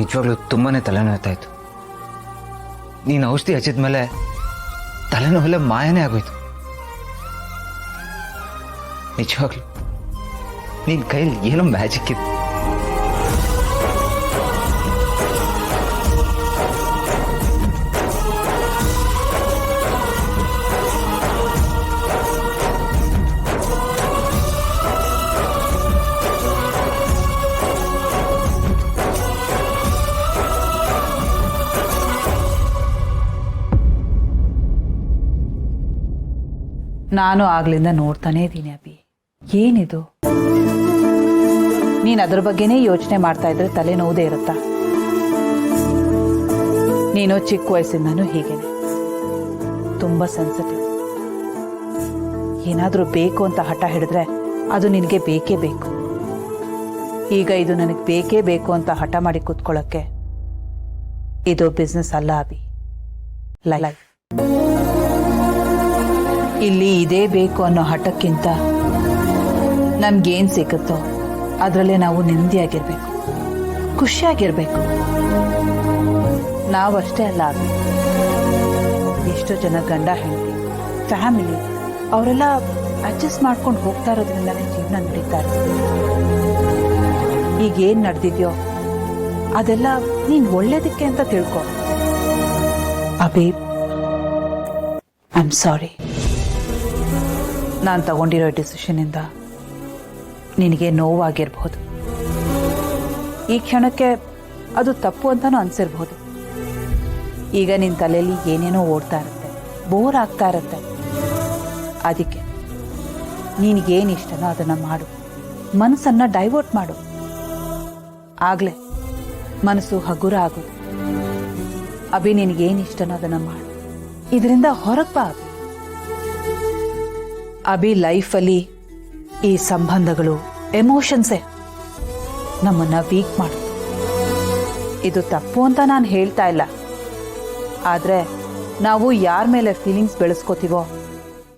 ನಿಜವಾಗ್ಲೂ ತುಂಬಾನೇ ತಲೆನೋಯ್ತಾ ಇತ್ತು. ನೀನು ಔಷಧಿ ಹಚ್ಚಿದ್ಮೇಲೆ ತಲೆನೋವೆಲ್ಲ ಮಾಯನೇ ಆಗೋಯ್ತು. ನಿಜವಾಗ್ಲೂ ನಿನ್ ಕೈಯಲ್ಲಿ ಏನೋ ಮ್ಯಾಜಿಕ್ ಇತ್ತು. ನಾನು ಆಗ್ಲಿಂದ ನೋಡ್ತಾನೇ ಇದ್ದೀನಿ ಅಭಿ. ಏನಿದು? ನೀನ್ ಅದ್ರ ಬಗ್ಗೆನೇ ಯೋಚನೆ ಮಾಡ್ತಾ ಇದ್ರೆ ತಲೆನೋವುದೇ ಇರುತ್ತಾ? ನೀನು ಚಿಕ್ಕ ವಯಸ್ಸಿಂದನೂ ಹೀಗೇನೆ, ತುಂಬಾ ಸೆನ್ಸಿಟಿವ್. ಏನಾದ್ರೂ ಬೇಕು ಅಂತ ಹಠ ಹಿಡಿದ್ರೆ ಅದು ನಿನಗೆ ಬೇಕೇ ಬೇಕು. ಈಗ ಇದು ನನಗೆ ಬೇಕೇ ಬೇಕು ಅಂತ ಹಠ ಮಾಡಿ ಕೂತ್ಕೊಳ್ಳೋಕ್ಕೆ ಇದು ಬಿಸ್ನೆಸ್ ಅಲ್ಲ ಅಭಿ, ಲೈಫ್. ಇಲ್ಲಿ ಇದೇ ಬೇಕು ಅನ್ನೋ ಹಠಕ್ಕಿಂತ ನಮ್ಗೇನ್ ಸಿಗುತ್ತೋ ಅದರಲ್ಲೇ ನಾವು ನೆಮ್ಮದಿಯಾಗಿರ್ಬೇಕು, ಖುಷಿಯಾಗಿರ್ಬೇಕು. ನಾವಷ್ಟೇ ಅಲ್ಲ, ಎಷ್ಟೋ ಜನ ಗಂಡ ಹೆಂಡತಿ ಫ್ಯಾಮಿಲಿ ಅವರೆಲ್ಲ ಅಡ್ಜಸ್ಟ್ ಮಾಡ್ಕೊಂಡು ಹೋಗ್ತಾ ಇರೋದ್ರಿಂದಾನೇ ಜೀವನ ನಡೀತಾರೆ. ಈಗೇನ್ ನಡೆದಿದ್ಯೋ ಅದೆಲ್ಲ ನೀನ್ ಒಳ್ಳೇದಕ್ಕೆ ಅಂತ ತಿಳ್ಕೊ ಅಭಿ. I am sorry. ನಾನು ತಗೊಂಡಿರೋ ಡಿಸಿಷನಿಂದ ನಿನಗೆ ನೋವಾಗಿರ್ಬೋದು. ಈ ಕ್ಷಣಕ್ಕೆ ಅದು ತಪ್ಪು ಅಂತಾನೂ ಅನ್ಸಿರ್ಬೋದು. ಈಗ ನಿನ್ನ ತಲೆಯಲ್ಲಿ ಏನೇನೋ ಓಡ್ತಾ ಇರುತ್ತೆ, ಬೋರ್ ಆಗ್ತಾ ಇರುತ್ತೆ. ಅದಕ್ಕೆ ನಿನಗೇನು ಇಷ್ಟನೋ ಅದನ್ನು ಮಾಡು, ಮನಸ್ಸನ್ನು ಡೈವರ್ಟ್ ಮಾಡು. ಆಗಲೇ ಮನಸ್ಸು ಹಗುರ ಆಗೋದು. ಅಭಿ ನಿನಗೇನು ಇಷ್ಟನೋ ಅದನ್ನು ಮಾಡು, ಇದರಿಂದ ಹೊರಗೆ ಬಾ ಅಭಿ. ಲೈಫಲ್ಲಿ ಈ ಸಂಬಂಧಗಳು, ಎಮೋಷನ್ಸೇ ನಮ್ಮನ್ನ ವೀಕ್ ಮಾಡುತ್ತೆ. ಇದು ತಪ್ಪು ಅಂತ ನಾನು ಹೇಳ್ತಾ ಇಲ್ಲ, ಆದ್ರೆ ನಾವು ಯಾರ ಮೇಲೆ ಫೀಲಿಂಗ್ಸ್ ಬೆಳೆಸ್ಕೋತೀವೋ